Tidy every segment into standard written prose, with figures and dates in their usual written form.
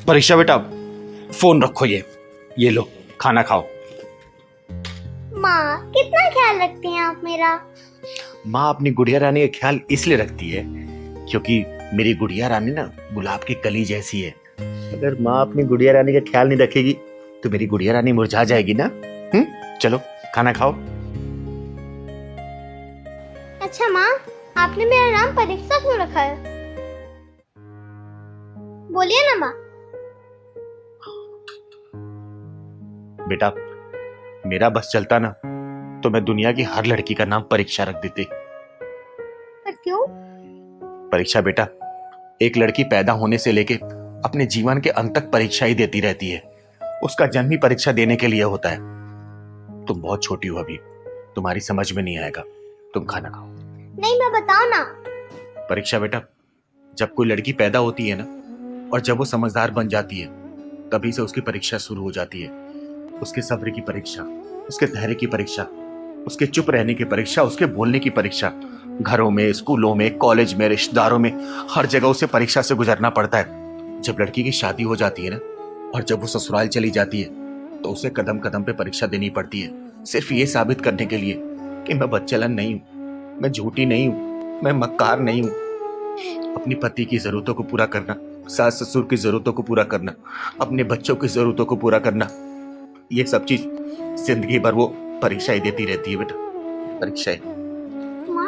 परीक्षा बेटा, फोन रखो, ये लो, खाना खाओ। माँ कितना ख्याल रखती हैं आप मेरा। माँ अपनी गुड़िया रानी का ख्याल इसलिए रखती है क्योंकि मेरी गुड़िया रानी ना गुलाब की कली जैसी है। अगर माँ अपनी गुड़िया रानी का ख्याल नहीं रखेगी तो मेरी गुड़िया रानी मुरझा जाएगी ना। चलो खाना खाओ। अच्छा माँ, आपने मेरा नाम परीक्षा क्यों रखा है? बोलिए ना माँ। बेटा मेरा बस चलता ना तो मैं दुनिया की हर लड़की का नाम परीक्षा रख देती। पर क्यों? परीक्षा बेटा, एक लड़की पैदा होने से लेके अपने जीवन के अंत तक परीक्षा ही देती रहती है। उसका जन्म ही परीक्षा देने के लिए होता है। तुम बहुत छोटी हो अभी, तुम्हारी समझ में नहीं आएगा। तुम खाना खाओ। नहीं, मैं बताओ ना। परीक्षा बेटा, जब कोई लड़की पैदा होती है ना और जब वो समझदार बन जाती है तभी से उसकी परीक्षा शुरू हो जाती है। उसके सब्र की परीक्षा, उसके धैर्य की परीक्षा, उसके चुप रहने की परीक्षा, उसके बोलने की परीक्षा। घरों में, स्कूलों में, कॉलेज में, रिश्तेदारों में, हर जगह उसे परीक्षा से गुजरना पड़ता है। जब लड़की की शादी हो जाती है ना और जब वो ससुराल चली जाती है तो उसे कदम कदम पे परीक्षा देनी पड़ती है, सिर्फ ये साबित करने के लिए कि मैं बदचलन नहीं हूँ, मैं झूठी नहीं हूँ, मैं मक्कार नहीं हूँ। अपनी पति की जरूरतों को पूरा करना, सास ससुर की जरूरतों को पूरा करना, अपने बच्चों की जरूरतों को पूरा करना, ये सब चीज जिंदगी भर वो परीक्षा ही देती रहती है बेटा, परीक्षा ही। माँ,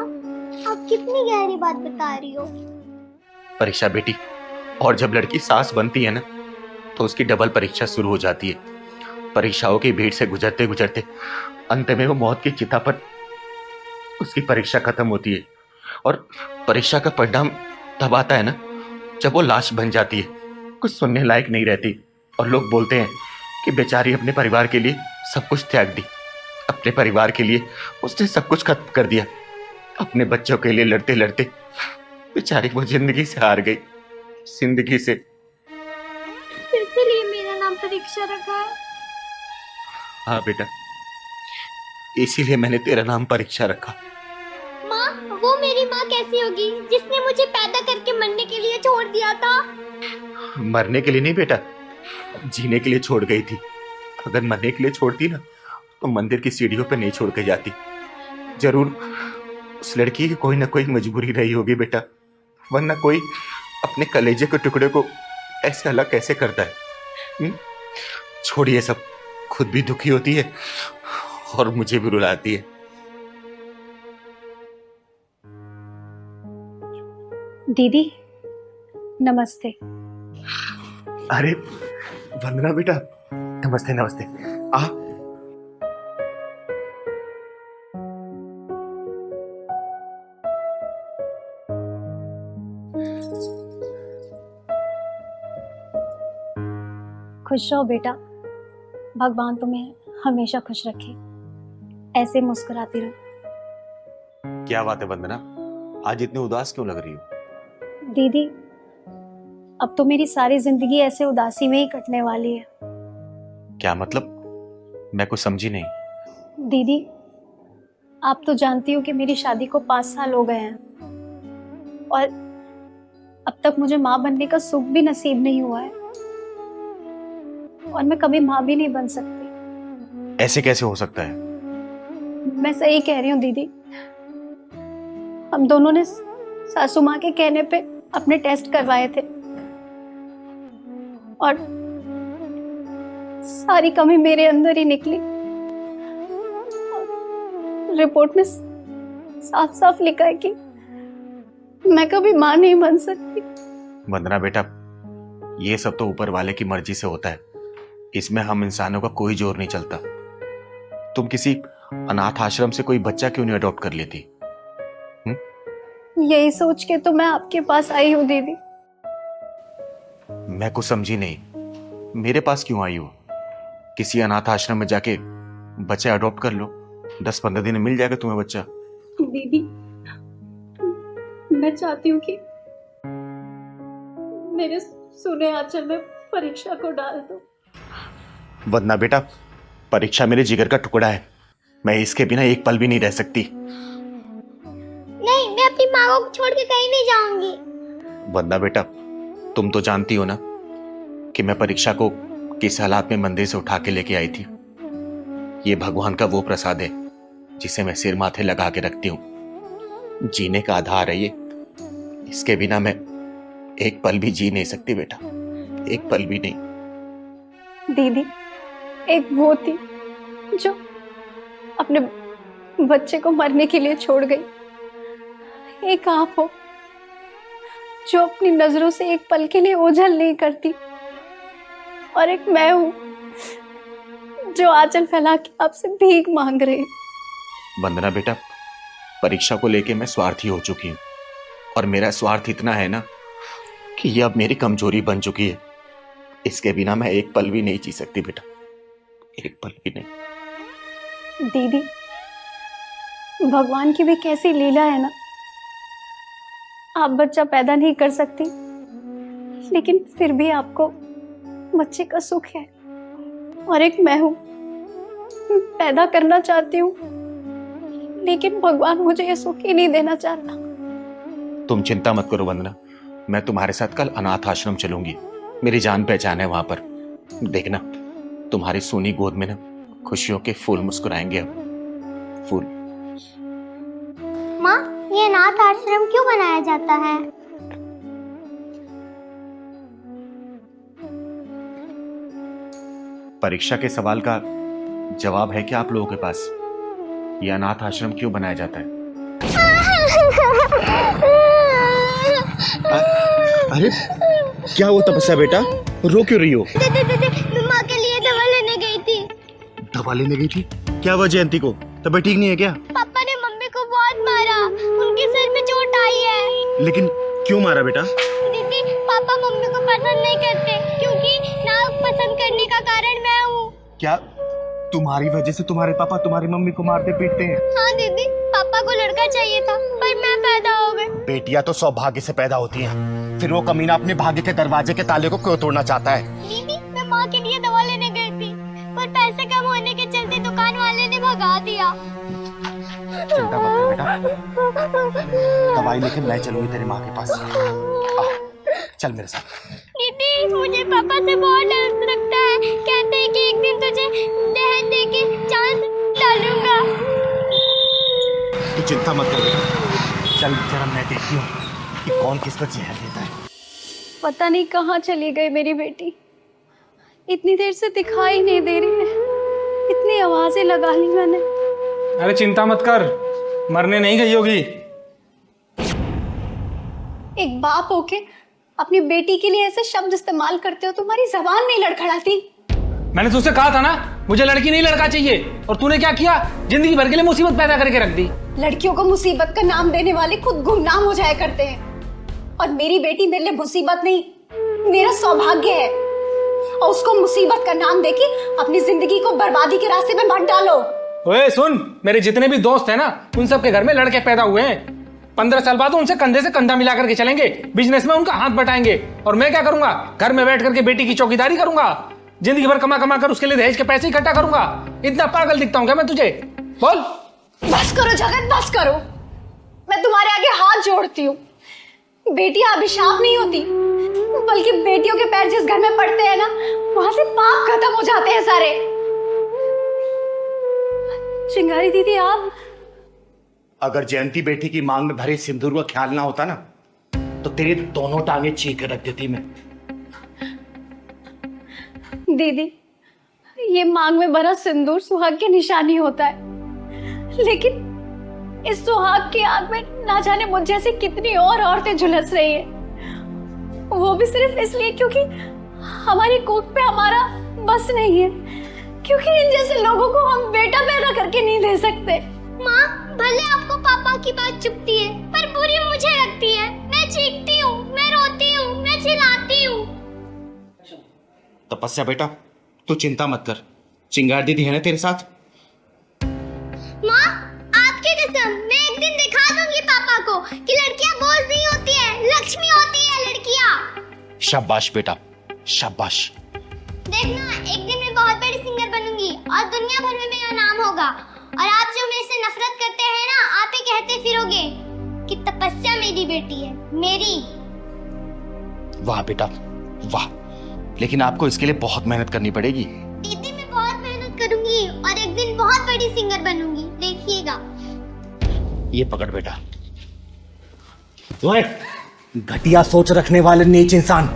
आप कितनी गहरी बात बता रही हो। परीक्षा बेटी, और जब लड़की सास बनती है ना तो उसकी डबल परीक्षा शुरू हो जाती है। परीक्षाओं की भीड़ से गुजरते गुजरते अंत में वो मौत की चिता पर उसकी परीक्षा खत्म होती है। और परीक्षा का परिणाम तब आता है ना जब वो लाश बन जाती है, कुछ सुनने लायक नहीं रहती और लोग बोलते हैं कि बेचारी अपने परिवार के लिए सब कुछ त्याग दी। अपने परिवार के लिए उसने सब कुछ खत्म कर दिया। अपने बच्चों के लिए लड़ते लड़ते बेचारी वो जिंदगी से हार गई, जिंदगी से। इसीलिए मेरा नाम परीक्षा रखा है। हाँ बेटा, इसीलिए मैंने तेरा नाम परीक्षा रखा। माँ, वो मेरी माँ कैसी होगी जिसने मुझे पैदा करके मरने के लिए छोड़ दिया था? मरने के लिए नहीं बेटा, जीने के लिए छोड़ गई थी। अगर मरने के लिए छोड़ती ना तो मंदिर की सीढ़ियों पे नहीं छोड़ के जाती। जरूर उस लड़की की कोई ना कोई मजबूरी रही होगी बेटा, वरना कोई अपने कलेजे के टुकड़े को ऐसे अलग कैसे करता है। छोड़िए सब, खुद भी दुखी होती है और मुझे भी रुलाती है। दीदी नमस्ते। अरे वंदना बेटा, नमस्ते नमस्ते। आ खुश रहो बेटा, भगवान तुम्हें हमेशा खुश रखे, ऐसे मुस्कुराती रहो। क्या बात है वंदना, आज इतनी उदास क्यों लग रही हो? दीदी अब तो मेरी सारी जिंदगी ऐसे उदासी में ही कटने वाली है। क्या मतलब? मैं कुछ समझी नहीं। दीदी आप तो जानती हो कि मेरी शादी को 5 साल हो गए हैं और अब तक मुझे माँ बनने का सुख भी नसीब नहीं हुआ है और मैं कभी माँ भी नहीं बन सकती। ऐसे कैसे हो सकता है? मैं सही कह रही हूँ दीदी, हम दोनों ने सासू माँ के कहने पे अपने टेस्ट करवाए थे और सारी कमी मेरे अंदर ही निकली। रिपोर्ट में साफ साफ लिखा है कि मैं कभी माँ नहीं बन सकती। वंदना बेटा, ये सब तो ऊपर वाले की मर्जी से होता है, इसमें हम इंसानों का कोई जोर नहीं चलता। तुम किसी अनाथ आश्रम से कोई बच्चा क्यों नहीं अडॉप्ट कर लेती? यही सोच के तो मैं आपके पास आई हूँ दीदी। मैं कुछ समझी नहीं, मेरे पास क्यों आई हो? किसी अनाथ आश्रम में जाके बच्चा अडॉप्ट कर लो, 10-15 दिन में मिल जाएगा तुम्हें बच्चा। दीदी मैं चाहती हूँ कि मेरे सुने आंचल में परीक्षा को डाल दो। वंदना बेटा, परीक्षा मेरे जिगर का टुकड़ा है, मैं इसके बिना एक पल भी नहीं रह सकती। नहीं, मैं अपनी माँ को छोड़ के कहीं नहीं जाऊंगी। वंदना बेटा, तुम तो जानती हो ना कि मैं परीक्षा को किस हालात में मंदिर से उठा के लेके आई थी। ये भगवान का वो प्रसाद है जिसे मैं सिर माथे लगा के रखती हूँ। जीने का आधार है ये। इसके बिना मैं एक पल भी जी नहीं सकती बेटा, एक पल भी नहीं। दीदी एक वो थी जो अपने बच्चे को मरने के लिए छोड़ गई। एक आप हो जो अपनी नजरों से एक पल के लिए ओझल नहीं करती, और एक मैं हूं जो आंचल फैला के आपसे भीख मांग रही। वंदना बेटा, परीक्षा को लेके मैं स्वार्थी हो चुकी हूँ, और मेरा स्वार्थ इतना है ना कि ये अब मेरी कमजोरी बन चुकी है। इसके बिना मैं एक पल भी नहीं जी सकती बेटा, एक पल भी नहीं। दीदी भगवान की भी कैसी लीला है ना, आप बच्चा पैदा नहीं कर सकती लेकिन फिर भी आपको बच्चे का सुख है, और एक मैं हूं पैदा करना चाहती हूँ लेकिन भगवान मुझे ये सुख ही नहीं देना चाहता। तुम चिंता मत करो वंदना, मैं तुम्हारे साथ कल अनाथ आश्रम चलूंगी। मेरी जान पहचान है वहां पर। देखना तुम्हारी सोनी गोद में ना खुशियों के फूल मुस्कुराएंगे। अब फूल। माँ, ये अनाथ आश्रम क्यों बनाया जाता है? परीक्षा के सवाल का जवाब है क्या आप लोगों के पास? ये अनाथ आश्रम क्यों बनाया जाता है? अरे क्या हुआ तपस्या बेटा, रो क्यों रही हो? मैं माँ के लिए दवा लेने गई थी। दवा लेने गई थी? क्या हुआ जयंती को? तबीयत ठीक नहीं है क्या? पापा ने मम्मी को बहुत मारा, उनके सर में चोट आई है। लेकिन क्यों मारा बेटा? दीदी, पापा मम्मी को पसंद नहीं करते क्योंकि ना पसंद करने का कारण मैं हूँ। क्या तुम्हारी वजह से तुम्हारे पापा तुम्हारी मम्मी को मारते पीटते हैं? हाँ दीदी, पापा को लड़का चाहिए था पर मैं पैदा हो गई। बेटियां तो सौभाग्य से पैदा होती हैं, फिर वो कमीना अपने भाग्य के दरवाजे के ताले को क्यों तोड़ना चाहता है? दीदी, मैं माँ के लिए दवा लेने गई थी पर पैसे कम होने के चलते दुकान वाले ने भगा दिया। चिंता मत कर बेटा, दवाई लेके मैं चलूंगी तेरी माँ के पास। चल मेरे साथ। दीदी, मुझे पापा से बहुत डर लगता है। कहते हैं कि एक दिन तुझे दहेज देके जान से डालूंगा। तू चिंता मत कर बेटा, चल जरा मैं देखती हूँ कि कौन किसको जहर देता है। पता नहीं कहाँ चली गई मेरी बेटी, इतनी देर से दिखाई नहीं दे रही है। इतनी आवाजें लगा ली मैंने। अरे चिंता मत कर, मरने नहीं गई होगी। एक बाप होके अपनी बेटी के लिए ऐसे शब्द इस्तेमाल करते हो, तुम्हारी जबान नहीं लड़खड़ाती? मैंने तुझसे कहा था ना मुझे लड़की नहीं लड़का चाहिए, और तूने क्या किया? जिंदगी भर के लिए मुसीबत पैदा करके रख दी। लड़कियों को मुसीबत का नाम देने वाले खुद गुमनाम हो जाया करते हैं, और मेरी बेटी मेरे लिए मुसीबत नहीं, मेरा सौभाग्य है। और उसको मुसीबत का नाम देके अपनी जिंदगी को बर्बादी के रास्ते में मत डालो। ओए सुन, मेरे जितने भी दोस्त हैं ना उन सब के घर में लड़के पैदा हुए हैं। 15 साल बाद उनसे कंधे से कंधा मिला करके चलेंगे, बिजनेस में उनका हाथ बटाएंगे, और मैं क्या करूंगा? घर में बैठ करके बेटी की चौकीदारी करूंगा, जिंदगी भर कमा कमा कर उसके लिए दहेज के पैसे इकट्ठा करूंगा। इतना पागल दिखता हूं क्या मैं तुझे? बोल। बस करो जगत, बस करो। मैं तुम्हारे आगे हाथ जोड़ती हूँ। बेटियां अभिशाप नहीं होती, बल्कि बेटियों के पैर जिस घर में पड़ते हैं ना, वहां से पाप खत्म हो जाते हैं सारे। चिंगारी दीदी, आप अगर जयंती बेटी की मांग में भरे सिंदूर का ख्याल ना होता ना, तो तेरी दोनों टांगे चीर के रख देती मैं। दीदी, ये मांग में भरा सिंदूर सुहाग की निशानी होता है, लेकिन इस सुहाग की आग में ना जाने मुझ जैसे कितनी और औरतें झुलस रही हैं, वो भी सिर्फ इसलिए क्योंकि हमारी कोख पे हमारा बस नहीं है, क्योंकि इन जैसे लोगों को हम बेटा पैदा करके नहीं दे सकते। माँ, भले आपको पापा की बात चुभती है पर बुरी मुझे लगती है। मैं चीखती हूँ, मैं रोती हूँ, मैं चिल्लाती हूँ। तपस्या बेटा, तू चिंता मत कर, चिंगार दीदी है ना तेरे साथ। माँ, आपकी कसम, मैं एक दिन दिखा दूंगी पापा को कि लड़कियाँ बोझ नहीं होती है, लक्ष्मी होती है लड़कियाँ। शाबाश बेटा, शाबाश। देखना, एक दिन मैं बहुत बड़ी सिंगर बनूंगी और दुनिया भर में मेरा नाम होगा, और आप जो मेरे से नफरत करते हैं ना, आप ही कहते फिरोगे कि तपस्या मेरी बेटी है, मेरी। वाह बेटा वाह, लेकिन आपको इसके लिए बहुत मेहनत करनी पड़ेगी। दीदी मैं बहुत मेहनत करूंगी और एक दिन बहुत बड़ी सिंगर बनूंगी, देखिएगा। ये पकड़ बेटा। ओए, घटिया सोच रखने वाले नीच इंसान,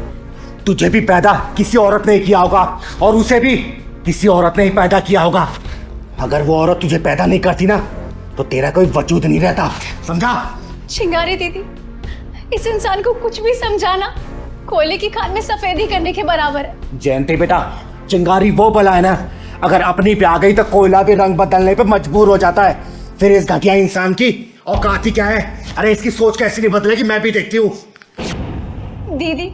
तुझे भी पैदा किसी औरत ने किया होगा और उसे भी किसी औरत ने ही पैदा किया होगा। अगर वो औरत तुझे पैदा नहीं करती ना तो तेरा कोई वजूद नहीं रहता, समझा? चिंगारी दीदी, इस इंसान को कुछ भी समझाना कोयले की खान में सफेदी करने के बराबर है। जयंती बेटा, चिंगारी वो बला है ना, अगर अपनी पे आ गई तो कोयला भी रंग बदलने पे मजबूर हो जाता है। फिर इस घटिया इंसान की औकात ही क्या है? अरे इसकी सोच कैसे नहीं बदलेगी, मैं भी देखती हूँ। दीदी,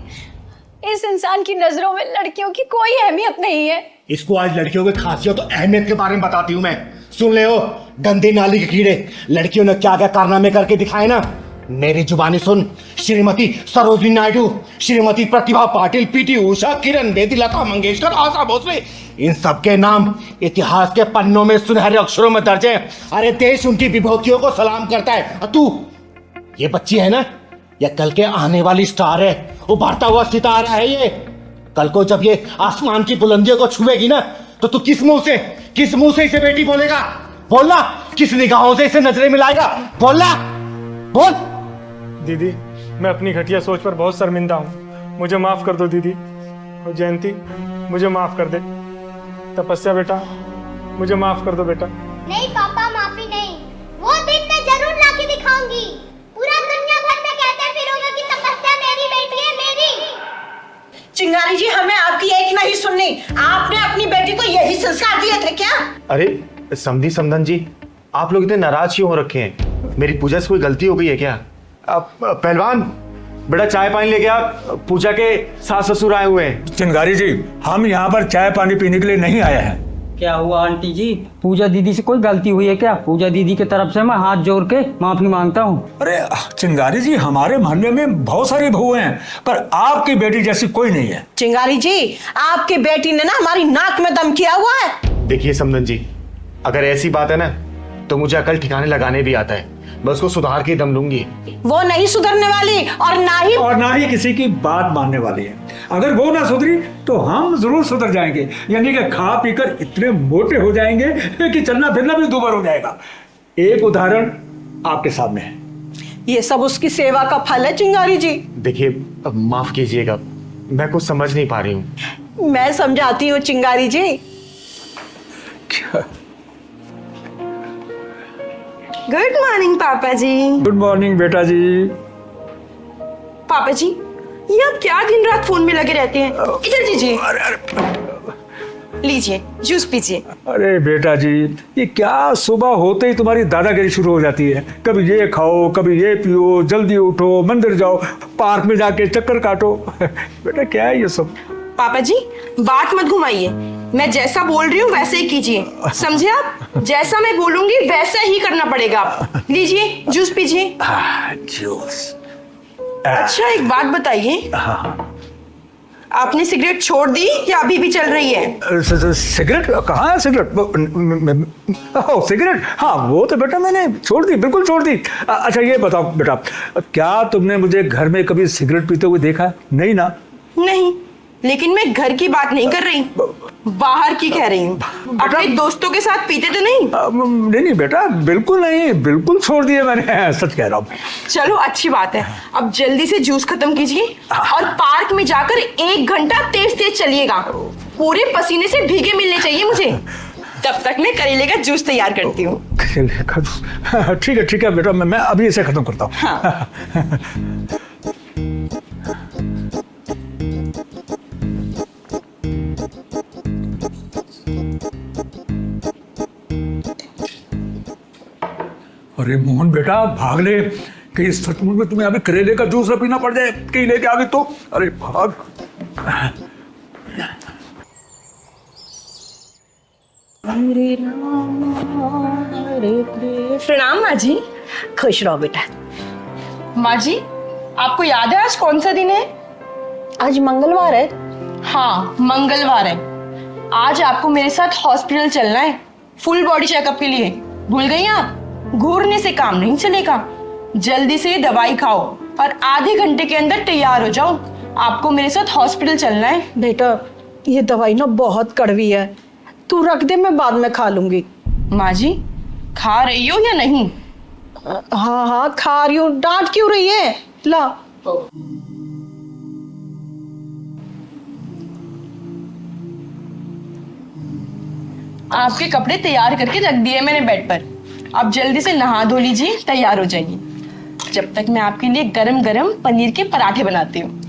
इस इंसान की नजरों में लड़कियों की कोई अहमियत नहीं है। इसको आज लड़कियों की खासियत और अहमियत के बारे में बताती हूँ मैं। सुन ले हो गंदे नाली के कीड़े, लड़कियों ने क्या क्या कारनामे करके दिखाए ना, मेरी जुबानी सुन। श्रीमती सरोजिनी नायडू, श्रीमती प्रतिभा पाटिल, पीटी उषा, किरण बेदी, लता मंगेशकर, आशा भोसले, इन सबके नाम इतिहास के पन्नों में सुनहरे अक्षरों में दर्ज है। अरे देश उनकी विभूतियों को सलाम करता है। और तू, ये बच्ची है ना, ये कल के आने वाली स्टार है, उभरता हुआ सितारा है ये। कल को जब ये आसमान की बुलंदियों को छुएगी ना तो तू किस मुंह से इसे बेटी बोलेगा? बोलना, किस निगाहों से इसे नजरें मिलाएगा? बोलना, बोल। दीदी, मैं अपनी घटिया सोच पर बहुत शर्मिंदा हूँ, मुझे माफ कर दो दीदी। और जयंती, मुझे माफ कर दे। तपस्या बेटा, मुझे माफ कर दो बेटा। नहीं पापा, माफी नहीं। वो दिन मैं जरूर लाके दिखाऊंगी। पूरा दुनिया भर में कहते फिरोगे कि तपस्या मेरी बेटी है, मेरी। चिंगारी जी, हमें आपकी एक नहीं सुननी। आपने अपनी बेटी को यही संस्कार दिए थे क्या? अरे समधी समधन जी, आप लोग इतने नाराज क्यों हो रखे हैं? मेरी पूजा से कोई गलती हो गई है क्या? पहलवान बेटा, चाय पानी लेके आ, पूजा के सास ससुर आए हुए हैं। चिंगारी जी, हम यहाँ पर चाय पानी पीने के लिए नहीं आए हैं। क्या हुआ आंटी जी? पूजा दीदी से कोई गलती हुई है क्या? पूजा दीदी की तरफ से मैं हाथ जोड़ के माफी मांगता हूँ। अरे चिंगारी जी, हमारे मोहल्ले में बहुत सारी बहुएं हैं, पर आपकी बेटी जैसी कोई नहीं है। चिंगारी जी, आपकी बेटी ने ना हमारी नाक में दम किया हुआ है। देखिए समधन जी, अगर ऐसी बात है ना तो मुझे अकल ठिकाने लगाने भी आता है। मैं उसको सुधार के दम लूंगी। वो नहीं सुधरने वाली और ना ही किसी की बात मानने वाली है। अगर वो ना सुधरी तो हम जरूर सुधर जाएंगे, यानी कि खा पीकर इतने मोटे हो जाएंगे कि चलना फिरना भी दुबर हो जाएगा। एक उदाहरण आपके सामने है। ये सब उसकी सेवा का फल है चिंगारी जी। देखिए, माफ कीजिएगा, मैं कुछ समझ नहीं पा रही हूँ। मैं समझाती हूँ चिंगारी जी। गुड मॉर्निंग पापा जी। गुड मॉर्निंग बेटा जी। पापा जी, ये आप क्या दिन रात फोन में लगे रहते हैं? इधर दीजिए, लीजिए जूस पीजिए। अरे बेटा जी, ये क्या सुबह होते ही तुम्हारी दादागिरी शुरू हो जाती है। कभी ये खाओ, कभी ये पियो, जल्दी उठो, मंदिर जाओ, पार्क में जाके चक्कर काटो। बेटा क्या है ये सब? पापा जी, बात मत घुमाइए। मैं जैसा बोल रही हूँ वैसे ही कीजिए, समझे आप? जैसा मैं बोलूंगी वैसा ही करना पड़ेगा। आप लीजिए जूस पीजिए। जूस। अच्छा एक बात बताइए, आपने सिगरेट छोड़ दी या अभी भी चल रही है? सिगरेट कहाँ है? सिगरेट, हाँ वो तो बेटा मैंने छोड़ दी, बिल्कुल छोड़ दी। अच्छा ये बताओ बेटा, क्या तुमने मुझे घर में कभी सिगरेट पीते हुए देखा? नहीं ना? नहीं, लेकिन मैं घर की बात नहीं कर रही, बाहर की कह रही हूँ। अपने दोस्तों के साथ पीते तो नहीं? नहीं बेटा, बिल्कुल नहीं, बिल्कुल छोड़ दिए मैंने, सच कह रहा हूँ। चलो अच्छी बात है, अब जल्दी से जूस खत्म कीजिए और पार्क में जाकर 1 घंटा तेज तेज चलिएगा। पूरे पसीने से भीगे मिलने चाहिए मुझे। तब तक मैं करेले का जूस तैयार करती हूँ। ठीक है बेटा, मैं अभी इसे खत्म करता हूँ। हाँ। अरे मोहन बेटा, भाग ले, कहीं सचमुच में तुम्हें अभी करेले का जूस पीना पड़ जाए, कहीं लेके आ गई तो। अरे भाग। प्रणाम माँ जी। खुश रहो बेटा। माँ जी, आपको याद है आज कौन सा दिन है? आज मंगलवार है। हाँ मंगलवार है। आज आपको मेरे साथ हॉस्पिटल चलना है, फुल बॉडी चेकअप के लिए। भूल गई आप? घूरने से काम नहीं चलेगा। जल्दी से दवाई खाओ और आधे घंटे के अंदर तैयार हो जाओ। आपको मेरे साथ हॉस्पिटल चलना है। बेटा ये दवाई ना बहुत कड़वी है, तू रख दे, मैं बाद में खा लूंगी। माँ जी खा रही हो या नहीं? हाँ हाँ खा रही हूँ, डांट क्यों रही है? ला। आपके कपड़े तैयार करके रख दिए मैंने बेड पर। आप जल्दी से नहा धो लीजिए, तैयार हो जाइए। जब तक मैं आपके लिए गरम गरम पनीर के पराठे बनाती हूँ।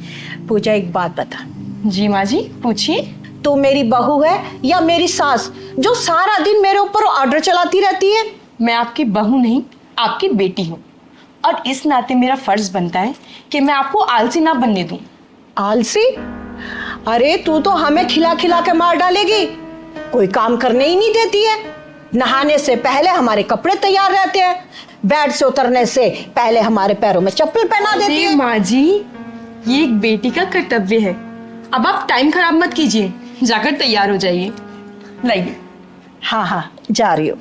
पूजा एक बात बता, जी माँ जी पूछिए। तू मेरी बहू है या मेरी सास जो सारा दिन मेरे ऊपर ऑर्डर चलाती रहती है? मैं आपकी बहू नहीं, आपकी बेटी हूँ, और इस नाते मेरा फर्ज बनता है कि मैं आपको आलसी ना बनने दूं। आलसी? अरे तू तो हमें खिला खिला के मार डालेगी, कोई काम करने ही नहीं देती है। नहाने से पहले हमारे कपड़े तैयार रहते हैं, बेड से उतरने से पहले हमारे पैरों में चप्पल पहना देती है। माँ जी ये एक बेटी का कर्तव्य है। अब आप टाइम खराब मत कीजिए, जाकर तैयार हो जाइए। लाइए। हाँ हाँ जा रही हूँ।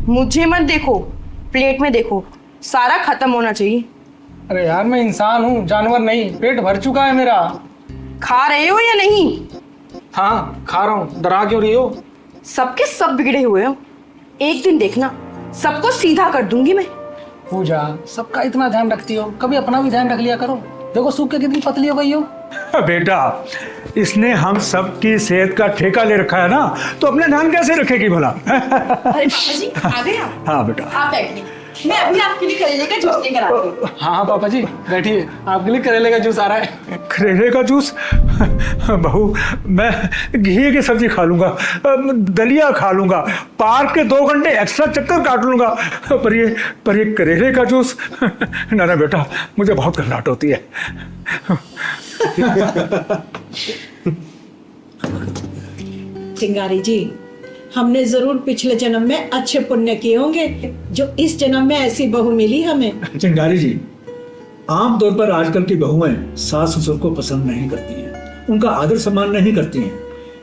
मुझे मत देखो, प्लेट में देखो, सारा खत्म होना चाहिए। अरे यार मैं इंसान हूँ, जानवर नहीं। पेट भर चुका है मेरा। खा रहे हो या नहीं? हाँ खा रहा हूँ। डरा क्यों रही हो? सबके सब बिगड़े हुए हो। एक दिन देखना, सबको सीधा कर दूंगी मैं। पूजा सबका इतना ध्यान रखती हो, कभी अपना भी ध्यान रख लिया करो। देखो सूख के कितनी पतली हो गई हो। बेटा इसने हम सबकी सेहत का ठेका ले रखा है ना, तो अपने ध्यान कैसे रखेगी भला? अरे पापा जी आ गए आप? हाँ बेटा आप बैठिए, मैं अभी आपके लिए करेले का जूस लेकर आती हूँ। हाँ हाँ पापा जी बैठिए, आपके लिए करेले का जूस आ रहा है। करेले का जूस? बहू मैं घी की सब्जी खा लूंगा, दलिया खा लूंगा, पार्क के 2 घंटे एक्स्ट्रा चक्कर काट लूंगा, पर ये करेले का जूस? ना ना बेटा, मुझे बहुत घबराहट होती है। चिंगारी जी, हमने जरूर पिछले जन्म में अच्छे पुण्य किए होंगे जो इस जन्म में ऐसी बहू मिली हमें। चिंगारी जी, आमतौर पर आजकल की बहुएं सास ससुर को पसंद नहीं करती हैं, उनका आदर सम्मान नहीं करती हैं,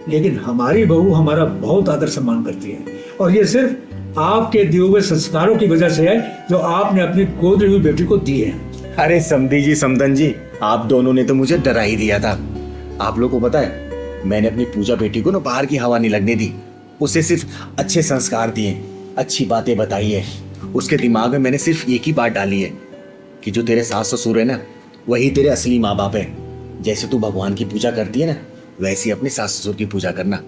लेकिन हमारी बहू हमारा बहुत आदर सम्मान करती है, और ये सिर्फ आपके दिए हुए संस्कारों की वजह से है जो आपने अपनी गोद ली हुई बेटी को दिए हैं। अरे समधी जी, समदन जी, आप दोनों ने तो मुझे डरा ही दिया था। आप लोगों को पता है, मैंने अपनी पूजा बेटी को ना बाहर की हवा नहीं लगने दी। उसे सिर्फ अच्छे संस्कार दिए, अच्छी बातें बताई है। उसके दिमाग में मैंने सिर्फ एक ही बात डाली है कि जो तेरे सास ससुर है ना, वही तेरे असली माँ बाप है। जैसे तू भगवान की पूजा करती है ना, वैसे अपने सास ससुर की पूजा करना।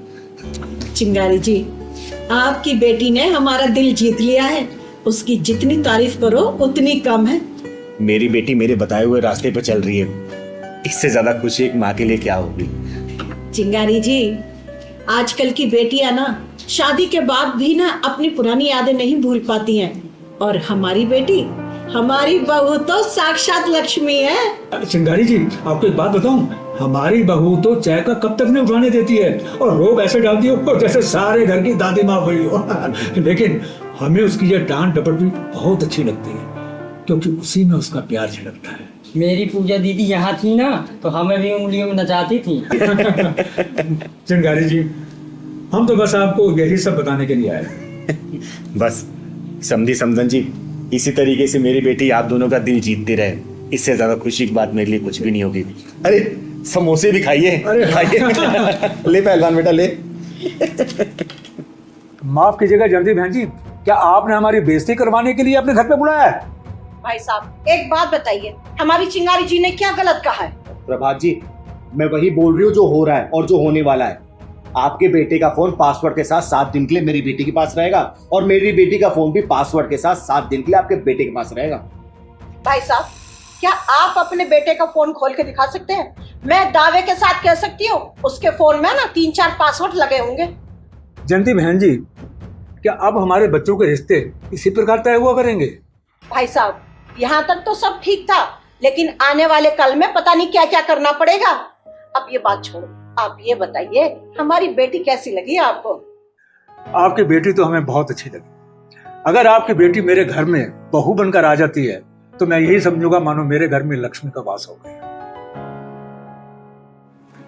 चिंगारी जी, आपकी बेटी ने हमारा दिल जीत लिया है, उसकी जितनी तारीफ करो उतनी कम है। मेरी बेटी मेरे बताए हुए रास्ते पर चल रही है, इससे ज्यादा खुशी एक माँ के लिए क्या होगी। चिंगारी जी, आजकल की बेटियां ना शादी के बाद भी ना अपनी पुरानी यादें नहीं भूल पाती हैं, और हमारी बेटी, हमारी बहू तो साक्षात लक्ष्मी है। चिंगारी जी, आपको एक बात बताऊं, हमारी बहू तो चाय का कप तक नहीं उठाने देती है, और रोब ऐसे डालती हो जैसे सारे घर की दादी माँ हुई हो। लेकिन हमें उसकी ये डांट डपट भी बहुत अच्छी लगती है, क्योंकि उसी में उसका प्यार झलकता है। मेरी पूजा दीदी यहाँ थी ना, तो हमें भी उंगलियों में नचाती थी। चिंगारी जी, हम तो बस आपको यही सब बताने के लिए आए। बस समधी समदन जी, इसी तरीके से मेरी बेटी आप दोनों का दिल जीतती रहे, इससे ज्यादा खुशी की बात मेरे लिए कुछ भी नहीं होगी। अरे समोसे भी खाइए, अरे खाइए। ले पहलवान बेटा ले। माफ कीजिएगा जल्दी बहन जी, क्या आपने हमारी बेइज्जती करवाने के लिए अपने घर पे बुलाया है? भाई साहब एक बात बताइए, हमारी चिंगारी जी ने क्या गलत कहा है? प्रभात जी, मैं वही बोल रही हूँ जो हो रहा है और जो होने वाला है। आपके बेटे का फोन पासवर्ड के साथ 7 दिन के लिए मेरी बेटी के पास रहेगा, और मेरी बेटी का फोन भी पासवर्ड के साथ 7 दिन के लिए आपके बेटे के पास रहेगा। भाई साहब, क्या आप अपने बेटे का फोन खोल के दिखा सकते हैं? मैं दावे के साथ कह सकती हूँ उसके फोन में ना 3-4 पासवर्ड लगे होंगे। जयंती बहन जी, क्या अब हमारे बच्चों के रिश्ते इसी प्रकार तय हुआ करेंगे? भाई साहब, यहाँ तक तो सब ठीक था, लेकिन आने वाले कल में पता नहीं क्या क्या करना पड़ेगा। अब ये बात छोड़ो, आप ये बताइए हमारी बेटी कैसी लगी आपको? आपकी बेटी तो हमें बहुत अच्छी लगी। अगर आपकी बेटी मेरे घर में बहू बनकर आ जाती है तो मैं यही समझूंगा मानो मेरे घर में लक्ष्मी का वास हो गया।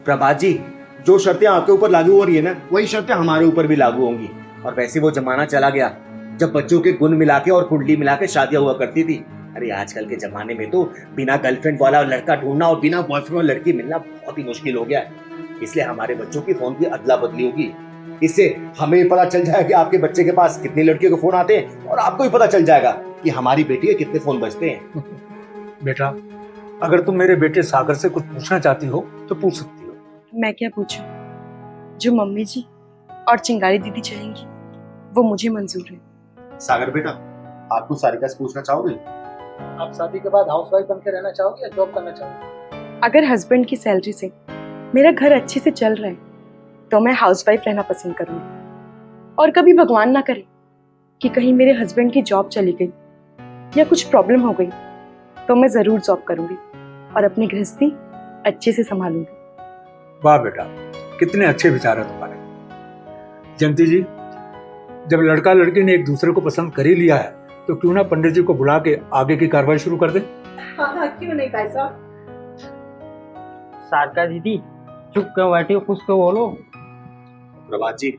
प्रभात जी, जो शर्तें आपके ऊपर लागू हो रही है ना, वही शर्तें हमारे ऊपर भी लागू होंगी। और वैसे वो जमाना चला गया जब बच्चों के गुण मिला के और कुंडली मिला के शादियां हुआ करती थी। अरे आजकल के जमाने में तो बिना गर्लफ्रेंड वाला लड़का ढूंढना और बिना बॉयफ्रेंड वाला लड़की मिलना बहुत ही मुश्किल हो गया है। इसलिए हमारे बच्चों की फोन की अदला बदली होगी। इससे हमें पता चल जाएगा कि आपके बच्चे के पास कितनी लड़कियों के फोन आते हैं, और आपको भी पता चल जाएगा कि हमारी बेटी के कितने फोन बजते हैं। बेटा, अगर तुम मेरे बेटे सागर से कुछ पूछना चाहती हो तो पूछ सकती हो। मैं क्या पूछूं? जो मम्मी जी और चिंगारी दीदी चाहेंगी वो मुझे मंजूर है। सागर बेटा, आपको सारिका से पूछना चाहोगे? आप शादी के बाद हाउसवाइफ बन के रहना चाहोगे या जॉब करना चाहोगे? अगर हस्बैंड की सैलरी से मेरा घर अच्छे से चल रहा है तो मैं हाउसवाइफ रहना पसंद करूंगी। और कभी भगवान ना करे कि कहीं मेरे हस्बैंड की जॉब चली गई या कुछ प्रॉब्लम हो गई तो मैं जरूर जॉब करूंगी और अपनी गृहस्थी अच्छे से संभालूंगी। वाह बेटा, कितने अच्छे विचार है तुम्हारे। जयंती जी, जब लड़का लड़की ने एक दूसरे को पसंद कर ही लिया है तो क्यों ना पंडित जी को बुला के आगे की कार्रवाई शुरू कर दे। हाँ, क्यों नहीं भाई साहब। सारिका दीदी चुप क्यों बैठी हो, कुछ तो बोलो। प्रभात जी,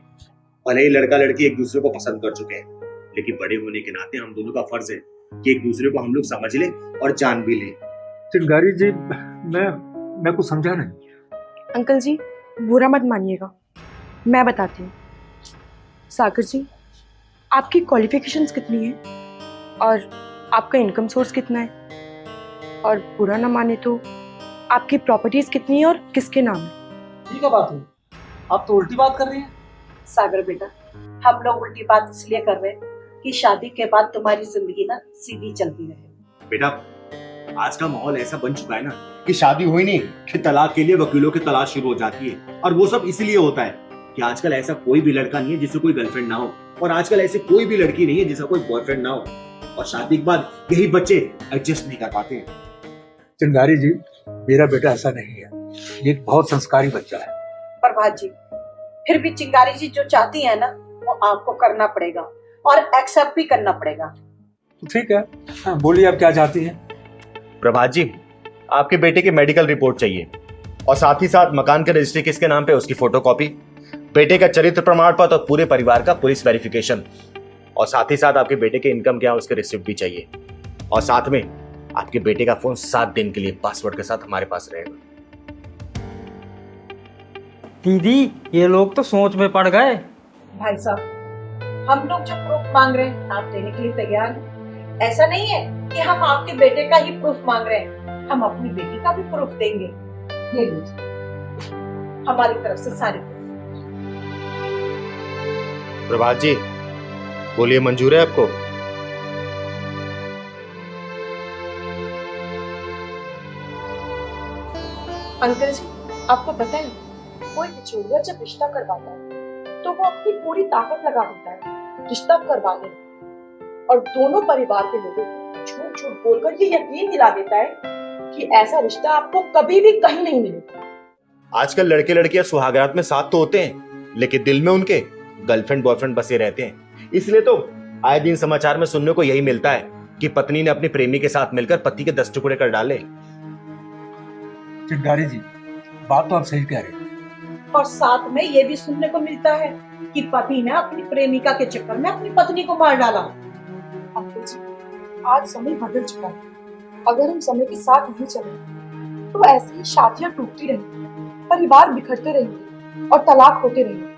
भले ही लड़का लड़की एक दूसरे को पसंद कर चुके हैं, लेकिन बड़े होने के नाते हम दोनों का फर्ज है कि एक दूसरे को हम लोग समझ लें और जान भी लें। चिंगारी जी, मैं कुछ समझा नहीं। अंकल जी बुरा मत मानिएगा, मैं बताती हूँ। सागर जी, आपकी क्वालिफिकेशंस कितनी है और आपका इनकम सोर्स कितना है, और बुरा ना माने तो आपकी प्रॉपर्टीज कितनी है और किसके नाम है। ठीक है बात हुई, आप तो उल्टी बात कर रही हैं। सागर बेटा, हम लोग उल्टी बात इसलिए कर रहे हैं कि शादी के बाद तुम्हारी जिंदगी ना सीधी चलती रहे। बेटा, आज का माहौल ऐसा बन चुका है ना कि शादी हुई नहीं कि तलाक के लिए वकीलों की तलाश शुरू हो जाती है। और वो सब इसलिए होता है कि आजकल ऐसा कोई भी लड़का नहीं है जिससे कोई गर्लफ्रेंड ना हो, और आजकल ऐसे कोई भी लड़की नहीं है जिसका कोई बॉयफ्रेंड ना हो, और शादी के बाद यही बच्चे एडजस्ट नहीं कर पाते हैं। चिंगारी जी, मेरा बेटा ऐसा नहीं है, ये एक बहुत संस्कारी बच्चा है। प्रभात जी, फिर भी चिंगारी जी जो चाहती है ना वो आपको करना पड़ेगा और एक्सेप्ट भी करना पड़ेगा। तो ठीक है, हाँ, बोलिए आप क्या चाहती हैं। प्रभात जी, आपके बेटे की मेडिकल रिपोर्ट चाहिए, और साथ ही साथ मकान का रजिस्ट्री किसके नाम पे उसकी फोटोकॉपी, बेटे का चरित्र प्रमाण पत्र और पूरे परिवार का पुलिस वेरिफिकेशन, और साथ ही साथ आपके बेटे के इनकम क्या है उसके रिसिप्ट भी चाहिए। और साथ में आपके बेटे का फोन 7 दिन के लिए पासवर्ड के साथ हमारे पास रहेगा। दीदी ये लोग तो सोच में पड़ गए। भाई साहब, हम लोग जो प्रूफ मांग रहे हैं आप देने के लिए तैयार हैं। ऐसा नहीं है कि हम आपके बेटे का ही प्रूफ मांग रहे हैं, हम अपनी बेटी का भी प्रूफ देंगे। ये लीजिए हमारी तरफ से सारे proof। प्रभात जी, बोलिए, मंजूर है आपको? अंकल जी, आपको पता है कोई बिचौलिया जब रिश्ता करवाता है तो वो अपनी पूरी ताकत लगा देता है रिश्ता करवाने में, और दोनों परिवार के लोगों को झूठ झूठ बोलकर ये यकीन दिला देता है कि ऐसा रिश्ता आपको कभी भी कहीं नहीं मिलेगा। आजकल लड़के लड़कियां सुहागरात में साथ तो होते हैं, लेकिन दिल में उनके गर्लफ्रेंड बॉयफ्रेंड बसे रहते हैं। इसलिए तो आए दिन समाचार में सुनने को यही मिलता है कि पत्नी ने अपने प्रेमी के साथ मिलकर पति के 10 टुकड़े कर डाले। चिंगारी जी, बात तो आप सही कह रहे हैं। और साथ में ये भी सुनने को मिलता है कि पति ने अपनी प्रेमिका के चक्कर में अपनी पत्नी को मार डाला। अंकल जी, आज समय बदल चुका है, अगर हम समय के साथ नहीं चले तो ऐसी ही शादियां टूटती रहेंगी, परिवार बिखरते रहेंगे और तलाक होते रहेंगे।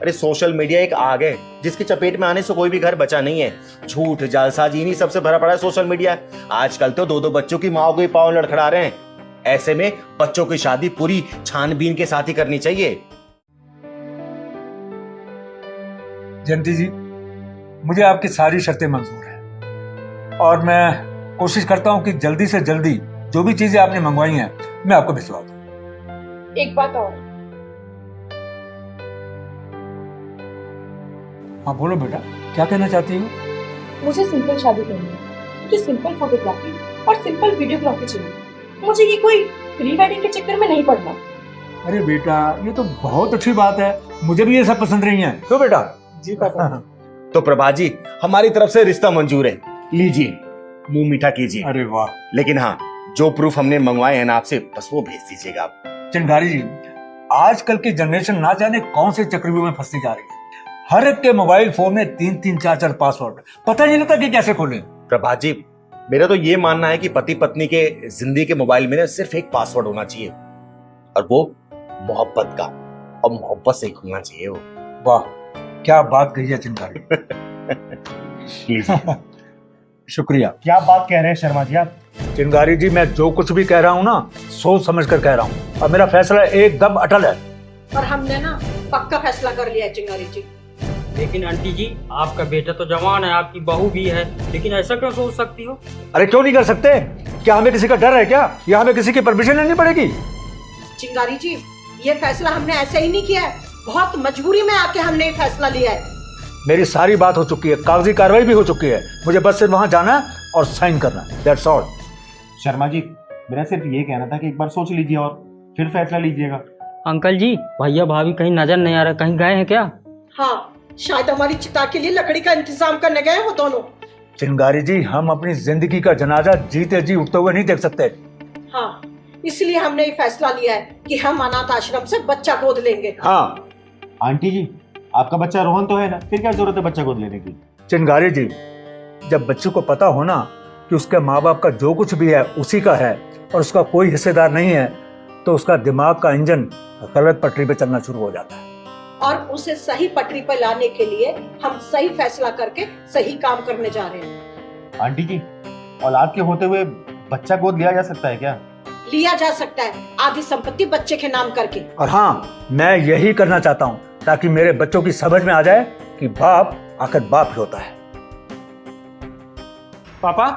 अरे सोशल मीडिया एक आग है जिसकी चपेट में आने से कोई भी घर बचा नहीं है। झूठ, जालसाजी इन्हीं सबसे भरा पड़ा है सोशल मीडिया। आजकल तो 2-2 बच्चों की माओ को ही पांव लड़खड़ा रहे हैं। ऐसे में बच्चों की शादी पूरी छानबीन के साथ ही करनी चाहिए। जयंती जी, मुझे आपकी सारी शर्तें मंजूर हैं, और मैं कोशिश करता हूं कि जल्दी से जल्दी जो भी चीजें आपने मंगवाई हैं मैं आपको भिजवा दूं। एक बात और, हाँ बोलो बेटा, क्या कहना चाहती हो? मुझे सिंपल शादी करनी है, मुझे सिंपल फोटोग्राफी और सिंपल वीडियोग्राफी चाहिए। मुझे ये कोई प्री वेडिंग के चक्कर में नहीं पड़ना। अरे बेटा, ये तो बहुत अच्छी बात है, मुझे भी ये सब पसंद नहीं है। तो बेटा जी पापा। तो प्रभा जी, हमारी तरफ से रिश्ता मंजूर है, लीजिए, मुंह मीठा कीजिए। अरे वाह। लेकिन हाँ, जो प्रूफ हमने मंगवाए हैं ना आपसे, बस वो भेज दीजिएगा आप। चिंगारी जी, आजकल की जनरेशन ना जाने कौन से चक्रव्यूह में फंसती जा रही है। हर एक के मोबाइल फोन में 3-3, 4-4 पासवर्ड, पता नहीं लगता कि कैसे खोले। प्रभात जी, मेरा तो ये मानना है कि पति पत्नी के जिंदगी के मोबाइल में ना सिर्फ एक पासवर्ड होना चाहिए, और वो मोहब्बत का, और मोहब्बत से खुलना चाहिए वो। वाह, क्या बात कही है चिंगारी। शुक्रिया। क्या बात कह रहे हैं शर्मा जी आप? चिंगारी जी, मैं जो कुछ भी कह रहा हूँ ना, सोच समझ कर कह रहा हूँ, और मेरा फैसला एकदम अटल है। और हमने ना पक्का फैसला कर लिया है चिंगारी जी। लेकिन आंटी जी, आपका बेटा तो जवान है, आपकी बहू भी है, लेकिन ऐसा क्यों सोच सकती हो? अरे क्यों नहीं कर सकते? क्या हमें किसी का डर है क्या, या हमें किसी की परमिशन लेनी पड़ेगी? चिंगारी जी, ये फैसला हमने ऐसे ही नहीं किया है, बहुत मजबूरी में आके हमने ये फैसला लिया है। मेरी सारी बात हो चुकी है, कागजी कार्रवाई भी हो चुकी है, मुझे बस सिर्फ वहां जाना है और साइन करना है, दैट्स ऑल। शर्मा जी, मेरा सिर्फ ये कहना था कि एक बार सोच लीजिए और फिर फैसला लीजिएगा। अंकल जी, भैया भाभी कहीं नजर नहीं आ रहा, कहीं गए हैं क्या? हाँ, शायद हमारी चिता के लिए लकड़ी का इंतजाम करने गए हो दोनों। चिंगारी जी, हम अपनी जिंदगी का जनाजा जीते जी उठते हुए नहीं देख सकते। हाँ, इसलिए हमने ये फैसला लिया है कि हम अनाथ आश्रम से बच्चा गोद लेंगे। हाँ आंटी जी, आपका बच्चा रोहन तो है ना, फिर क्या जरूरत है बच्चा गोद लेने की? चिंगारी जी, जब बच्चे को पता हो ना कि उसके माँ बाप का जो कुछ भी है उसी का है और उसका कोई हिस्सेदार नहीं है, तो उसका दिमाग का इंजन गलत पटरी पे चलना शुरू हो जाता है। और उसे सही पटरी पर लाने के लिए हम सही फैसला करके सही काम करने जा रहे हैं। आंटी जी, औलाद के होते हुए बच्चा गोद लिया जा सकता है क्या? लिया जा सकता है, आधी संपत्ति बच्चे के नाम करके। और हाँ, मैं यही करना चाहता हूँ ताकि मेरे बच्चों की समझ में आ जाए कि बाप आखिर बाप ही होता है। पापा,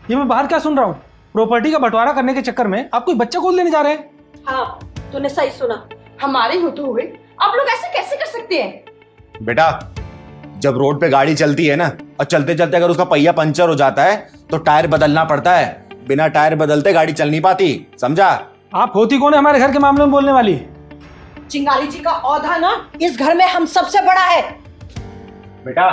ये मैं बाहर क्या सुन रहा हूँ? प्रॉपर्टी का बंटवारा करने के चक्कर में आप कोई बच्चा गोद लेने जा रहे हैं? हाँ, तूने सही सुना। हमारे होते हुए आप लोग ऐसे कैसे कर सकते हैं? बेटा, जब रोड पे गाड़ी चलती है ना, और चलते चलते अगर उसका पहिया पंचर हो जाता है तो टायर बदलना पड़ता है, बिना टायर बदलते गाड़ी चल नहीं पाती, समझा? आप होती कौन है हमारे घर के मामले में बोलने वाली? चिंगारी जी का औधा ना इस घर में हम सबसे बड़ा है। बेटा,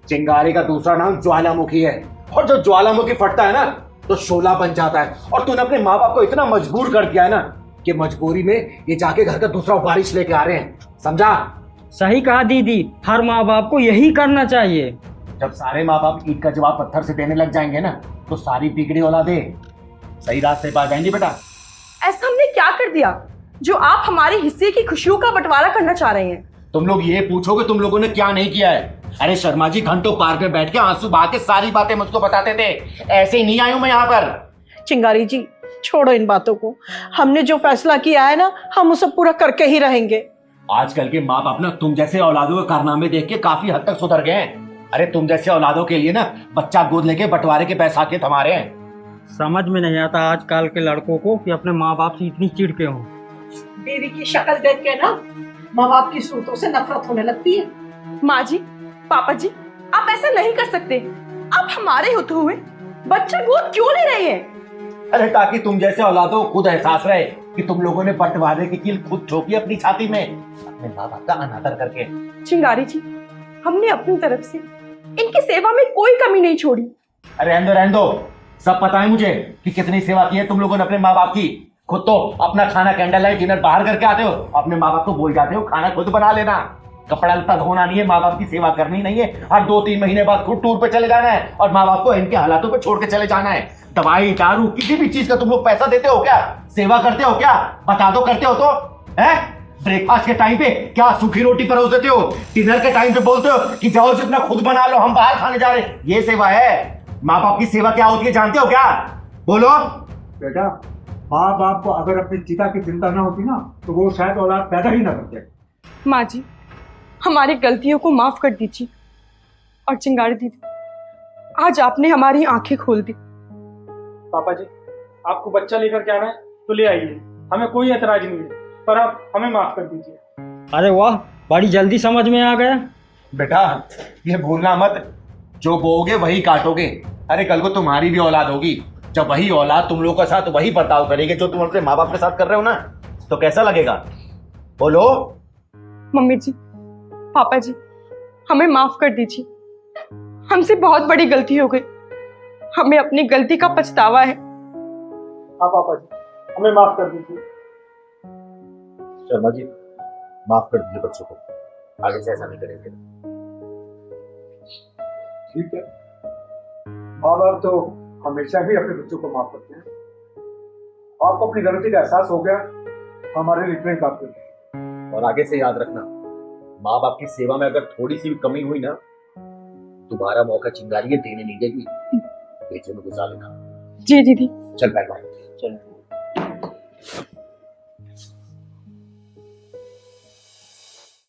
चिंगारी का दूसरा नाम ज्वालामुखी है, और जो ज्वालामुखी फटता है ना तो शोला बन जाता है। और तूने अपने माँ बाप को इतना मजबूर कर दिया है ना कि मजबूरी में ये जाके घर का दूसरा बारिश लेके आ रहे हैं, समझा? सही कहा दीदी, हर माँ बाप को यही करना चाहिए। जब सारे माँ बाप ईंट का जवाब पत्थर से देने लग जाएंगे ना, तो सारी बिगड़ी औलादें सही रास्ते पर आ जाएंगी। बेटा, ऐसा हमने क्या कर दिया जो आप हमारे हिस्से की खुशियों का बंटवारा करना चाह रहे हैं? तुम लोग ये पूछोगे तुम लोगों ने क्या नहीं किया है? अरे शर्मा जी, घंटों पार्क में बैठ के आंसू बहा के सारी बातें मुझको बताते थे, ऐसे ही नहीं आई हूं मैं यहाँ पर। चिंगारी जी, छोड़ो इन बातों को, हमने जो फैसला किया है ना, हम उसे पूरा करके ही रहेंगे। आजकल के माँ बाप ना तुम जैसे औलादों के कारनामे देख के काफी हद तक सुधर गए हैं। अरे तुम जैसे औलादों के लिए ना बच्चा गोद लेके बंटवारे के पैसा के थमा रहे हैं। समझ में नहीं आता आजकल के लड़कों को कि अपने माँ बाप से इतनी चिढ़ के हों। बीवी की शक्ल देख के ना माँ बाप की सूरतों से नफरत होने लगती है। माँ जी, पापा जी, आप ऐसा नहीं कर सकते। आप हमारे होते हुए बच्चा गोद क्यों ले रहे हैं? अरे ताकि तुम जैसे औलादों को खुद एहसास रहे कि तुम लोगों ने बंटवारे की कील खुद ठोकी अपनी छाती में, अपने माँ बाप का अनादर करके। चिंगारी जी, हमने अपनी तरफ से इनकी सेवा में कोई कमी नहीं छोड़ी। अरे रहने दो, सब पता है मुझे कि कितनी सेवा की है तुम लोगों ने अपने माँ बाप की। खुद तो अपना खाना कैंडल लाइट डिनर बाहर करके आते हो, अपने माँ बाप को बोल जाते हो खाना खुद बना लेना, कपड़ा लत्ता धोना नहीं है, माँ बाप की सेवा करनी नहीं है, हर 2-3 महीने बाद खुद टूर पे चले जाना है और माँ बाप को इनके हालातों पे छोड़ के चले जाना है। दवाई दारू किसी भी चीज का तुम लोग पैसा देते हो क्या? सेवा करते हो क्या? बता दो, करते हो तो है? ब्रेकफास्ट के टाइम पे क्या सूखी रोटी परोस देते हो, डिनर के टाइम पे बोलते हो कि जाओ जितना खुद बना लो, हम बाहर खाने जा रहे हैं। ये सेवा है? माँ बाप की सेवा क्या होती है जानते हो क्या? बोलो। बेटा, माँ बाप को अगर अपनी चिता की चिंता ना होती ना तो वो शायद औलाद पैदा ही ना करते। माँ जी, हमारी गलतियों को माफ कर दीजिए। और चिंगारी दीदी, आज आपने हमारी आंखें खोल दी। पापा जी, आपको बच्चा लेकर के आना है तो ले आइए, हमें कोई एतराज नहीं है, पर आप हमें माफ कर दीजिए। अरे वाह, बड़ी जल्दी समझ में आ गया। बेटा, ये भूलना मत, जो बोओगे वही काटोगे। अरे कल को तुम्हारी भी औलाद होगी, जब वही औलाद तुम लोगों के साथ वही बर्ताव करेगी जो तुम अपने माँ बाप के साथ कर रहे हो ना, तो कैसा लगेगा? बोलो। मम्मी जी, पापा जी, हमें माफ कर दीजिए। हमसे बहुत बड़ी गलती हो गई, हमें अपनी गलती का पछतावा है। हाँ पापा जी, हमें माफ कर दीजिए। शर्मा जी, माफ कर दीजिए बच्चों को, आगे से ऐसा नहीं करेंगे। ठीक है, माँ बाप तो हमेशा ही अपने बच्चों को माफ करते हैं। आपको अपनी गलती का एहसास हो गया, हमारे लिए इतना ही काफी है। और आगे से याद रखना, माँ बाप की सेवा में अगर थोड़ी सी भी कमी हुई ना, दोबारा मौका चिंगारी देने नहीं देगी, बेचे में घुसा लेना। जी दीदी। चल बैठ भाई। चलो।